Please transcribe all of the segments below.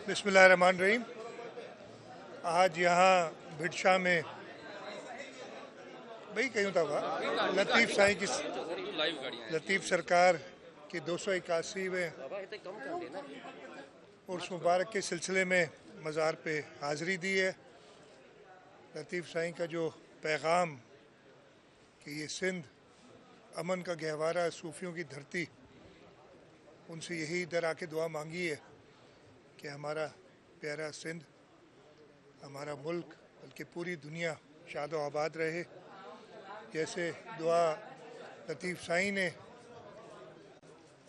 बिस्मिल्लाहिर्रहमानिर्रहीम। आज यहाँ भिटशा में भाई कहीं था लतीफ़ सरकार की 281वें उर्स मुबारक के सिलसिले में मज़ार पे हाज़िरी दी है। लतीफ़ साईं का जो पैगाम कि ये सिंध अमन का गहवारा, सूफ़ियों की धरती, उनसे यही इधर आके दुआ मांगी है कि हमारा प्यारा सिंध, हमारा मुल्क, बल्कि पूरी दुनिया शाद व आबाद रहे। जैसे दुआ लतीफ़ साईं ने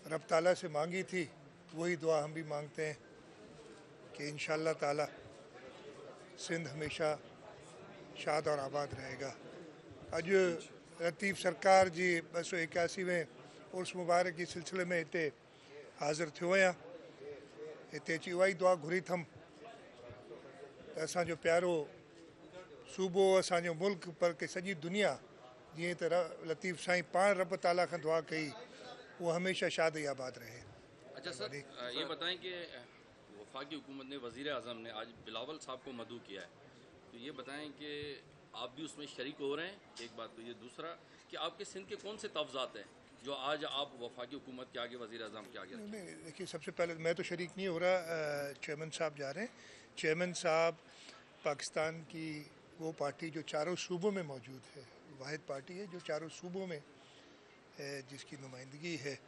रब ताला से मांगी थी, वही दुआ हम भी मांगते हैं कि इंशाअल्लाह ताला सिंध हमेशा शाद और आबाद रहेगा। अज लतीफ़ सरकार जी 281वें उर्स मुबारक के सिलसिले में हिते हाज़िर थियो आहियां। हिते अची उहा ई दुआ घुरी थम त असांजो प्यारो सूबो, असांजो मुल्क, पर के सॼी दुनिया जीअं त लतीफ़ साईं पाण रब ताला खां दुआ कई, वो हमेशा शाद ई आबाद रहे। अच्छा सर, ये बताएं कि वफाकी हुकूमत ने वज़ीर आज़म ने आज बिलावल साहब को मदऊ किया है, तो ये बताएं कि आप भी उसमें शरीक हो रहे हैं, एक बात तो ये। दूसरा कि आपके सिंध के कौन से तफ़ज़ात हैं जो आज आप वफाकी हुकूमत के आगे, वज़ीर आज़म के आगे? नहीं, देखिए, सबसे पहले मैं तो शरीक नहीं हो रहा, चेयरमैन साहब जा रहे हैं। चेयरमैन साहब पाकिस्तान की वो पार्टी जो चारों सूबों में मौजूद है, वाहिद पार्टी है जो चारों सूबों में जिसकी नुमाइंदगी है,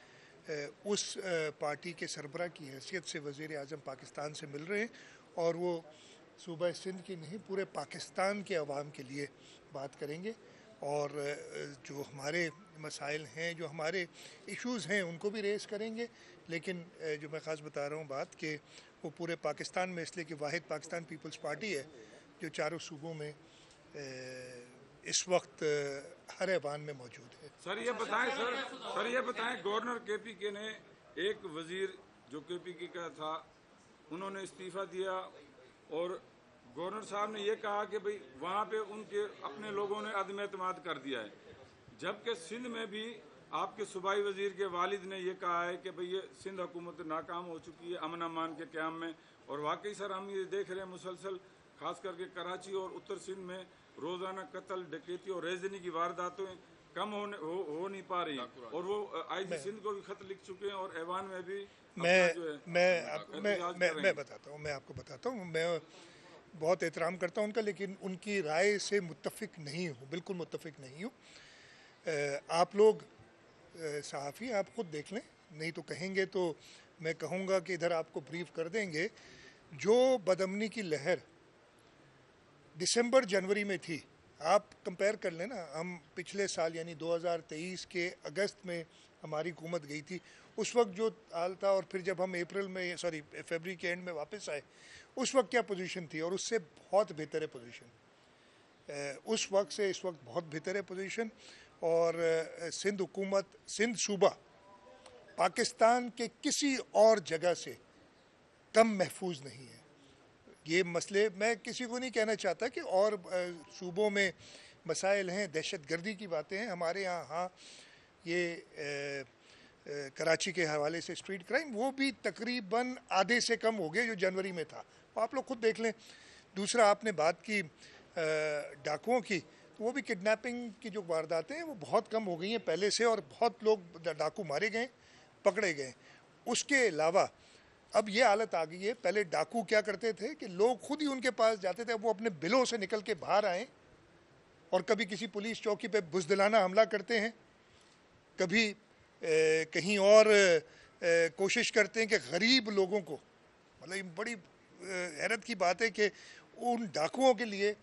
उस पार्टी के सरबराह की हैसियत से वज़ीर आज़म पाकिस्तान से मिल रहे हैं और वो सूबा सिंध की नहीं, पूरे पाकिस्तान के अवाम के लिए बात करेंगे और जो हमारे मसाइल हैं, जो हमारे इश्यूज़ हैं, उनको भी रेस करेंगे। लेकिन जो मैं ख़ास बता रहा हूँ बात कि वो पूरे पाकिस्तान में, इसलिए कि वाहिद पाकिस्तान पीपल्स पार्टी है जो चारों सूबों में इस वक्त हर ऐवान में मौजूद है। सर ये बताएं गवर्नर KPK ने एक वज़ीर जो KPK का था, उन्होंने इस्तीफ़ा दिया और गवर्नर साहब ने ये कहा कि भाई वहाँ पे उनके अपने लोगों ने अदम एतमाद कर दिया है, जबकि सिंध में भी आपके सूबाई वज़ीर के वालिद ने ये कहा है कि भाई ये सिंध हुकूमत नाकाम हो चुकी है अमन अमान के क़याम में। और वाकई सर हम ये देख रहे हैं मुसलसल, ख़ास करके कराची और उत्तर सिंध में रोज़ाना कत्ल, डकैती और रेज़नी की वारदातें कम हो नहीं पा रही, और वो IG सिंध को भी ख़त लिख चुके हैं और ऐवान में भी मैं बताता हूँ, मैं आपको बताता हूँ। मैं बहुत एहतराम करता हूँ उनका, लेकिन उनकी राय से मुत्तफ़िक नहीं हूँ, बिल्कुल मुत्तफ़िक नहीं हूँ। आप लोग सहाफ़ी आप ख़ुद देख लें, नहीं तो कहेंगे तो मैं कहूँगा कि इधर आपको ब्रीफ कर देंगे। जो बदअमनी की लहर दिसंबर जनवरी में थी, आप कंपेयर कर लेना, हम पिछले साल यानी 2023 के अगस्त में हमारी हुकूमत गई थी, उस वक्त जो हाल था, और फिर जब हम फरवरी के एंड में वापस आए, उस वक्त क्या पोजीशन थी, और उससे बहुत बेहतर है पोजीशन। उस वक्त से इस वक्त बहुत बेहतर है पोजीशन। और सिंध हुकूमत, सिंध सूबा पाकिस्तान के किसी और जगह से कम महफूज नहीं है। ये मसले, मैं किसी को नहीं कहना चाहता कि और सूबों में मसाइल हैं, दहशत गर्दी की बातें हैं, हमारे यहाँ हाँ, ये कराची के हवाले से स्ट्रीट क्राइम, वो भी तकरीबन आधे से कम हो गए जो जनवरी में था, आप लोग खुद देख लें। दूसरा, आपने बात की डाकुओं की, तो वो भी किडनैपिंग की जो वारदातें हैं वो बहुत कम हो गई हैं पहले से, और बहुत लोग डाकू मारे गए, पकड़े गए। उसके अलावा अब ये हालत आ गई है, पहले डाकू क्या करते थे कि लोग खुद ही उनके पास जाते थे, वो अपने बिलों से निकल के बाहर आए और कभी किसी पुलिस चौकी पे बुज़दिलाना हमला करते हैं, कभी कहीं और कोशिश करते हैं कि गरीब लोगों को, मतलब ये बड़ी हैरत की बात है कि उन डाकुओं के लिए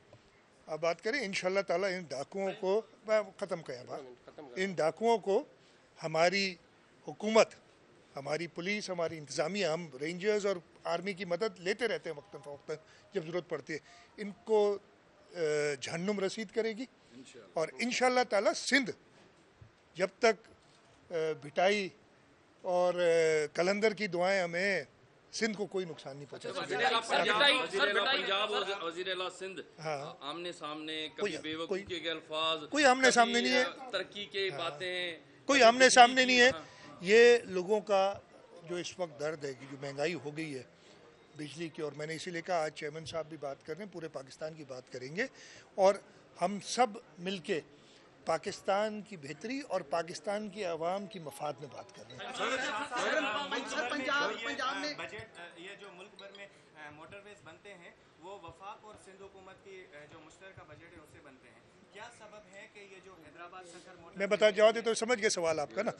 आप बात करें, इंशाअल्लाह ताला इन डाकुओं को ख़त्म किया बात, इन डाकुओं को हमारी हुकूमत, हमारी पुलिस, हमारी इंतज़ामिया, हम रेंजर्स और आर्मी की मदद लेते रहते हैं वक्तन फ़वक्तन जब ज़रूरत पड़ती है, इनको जहन्नुम रसीद करेगी। और इंशाअल्लाह ताला सिंध जब तक भिटाई और कलंदर की दुआएं हमें सिंध को कोई नुकसान नहीं पहुंचा। वज़ीर-ए-आला सिंध आमने सामने, कभी बेवकूफ़ी के अल्फाज, कोई आमने सामने नहीं है, तरक्की के बातें, कोई आमने सामने नहीं है। ये लोगों का जो इस वक्त दर्द है कि जो महंगाई हो गई है, बिजली की, और मैंने इसीलिए कहा आज चेयरमैन साहब भी बात कर रहे हैं, पूरे पाकिस्तान की बात करेंगे और हम सब मिलके पाकिस्तान की बेहतरी और पाकिस्तान की आवाम की मफाद में बात कर रहे हैं। पंजाब में बजट, ये जो मुल्क भर में मोटरवेज बनते हैं वो वफाक और सिंध हुकूमत की जो मुश्तरका बजट है उससे बनते हैं, क्या सबब है कि ये जो हैदराबाद शहर मोटर, मैं बता जवाब दे तो समझ गए सवाल आपका ना।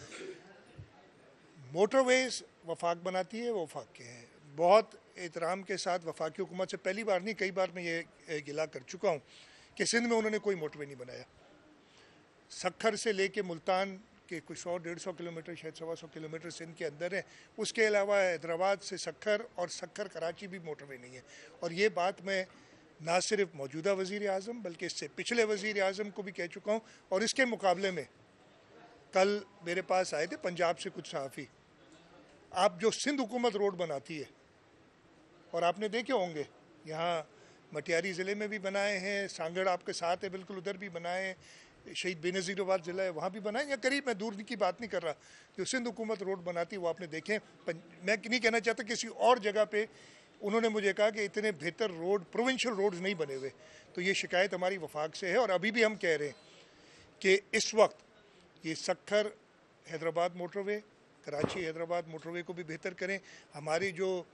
मोटरवेज वफाक बनाती है, वो वफाक के हैं। बहुत एहतराम के साथ वफाकी हुकूमत से पहली बार नहीं कई बार मैं ये गिला कर चुका हूँ कि सिंध में उन्होंने कोई मोटरवे नहीं बनाया। सक्खर से लेके मुल्तान के कुछ 100-150 किलोमीटर, शायद 125 किलोमीटर सिंध के अंदर है। उसके अलावा हैदराबाद से सक्खर और सक्खर कराची भी मोटरवे नहीं है। और ये बात मैं ना सिर्फ मौजूदा वज़ीर आज़म बल्कि इससे पिछले वज़ीर आज़म को भी कह चुका हूँ। और इसके मुकाबले में कल मेरे पास आए थे पंजाब से कुछ सहाफ़ी। आप जो सिंध हुकूमत रोड बनाती है, और आपने देखे होंगे यहाँ मटियारी ज़िले में भी बनाए हैं, सांगड़ आपके साथ है बिल्कुल, उधर भी बनाए हैं, शहीद बेनज़ीराबाद ज़िला है वहाँ भी बनाए, या करीब, मैं दूर की बात नहीं कर रहा, जो सिंध हुकूमत रोड बनाती है वो आपने देखे। मैं नहीं कहना चाहता किसी और जगह पे उन्होंने मुझे कहा कि इतने बेहतर रोड, प्रोविंशियल रोड्स नहीं बने हुए। तो ये शिकायत हमारी वफाक से है और अभी भी हम कह रहे हैं कि इस वक्त ये सक्खर हैदराबाद मोटरवे, कराची हैदराबाद मोटरवे को भी बेहतर करें। हमारी जो,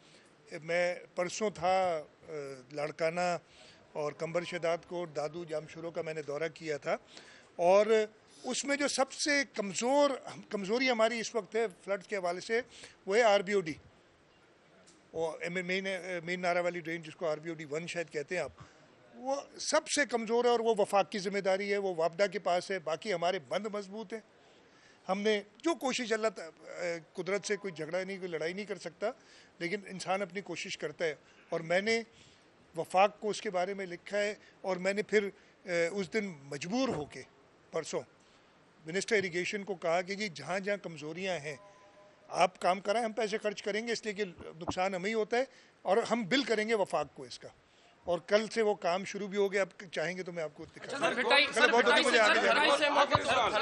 मैं परसों था लाड़काना और कंबर शदात को, दादू जामशुरो का मैंने दौरा किया था, और उसमें जो सबसे कमज़ोरी हमारी इस वक्त है फ्लड के हवाले से वो है RBOD, और मेन नारा वाली ड्रेन जिसको RBOD 1 शायद कहते हैं आप, वो सबसे कमज़ोर है और वो वफाक की ज़िम्मेदारी है, वो वापडा के पास है। बाकी हमारे बंद मजबूत हैं। हमने जो कोशिश, अल्लाह कुदरत से कोई झगड़ा नहीं, कोई लड़ाई नहीं कर सकता, लेकिन इंसान अपनी कोशिश करता है। और मैंने वफाक को उसके बारे में लिखा है, और मैंने फिर उस दिन मजबूर होके परसों मिनिस्टर इरिगेशन को कहा कि जी जहाँ जहाँ कमज़ोरियाँ हैं आप काम कराएं, हम पैसे खर्च करेंगे, इसलिए कि नुकसान हमें ही होता है, और हम बिल करेंगे वफाक को इसका। और कल से वो काम शुरू भी हो गया। अब चाहेंगे तो मैं आपको दिखा, सर, बहुत मुझे आगे जाना।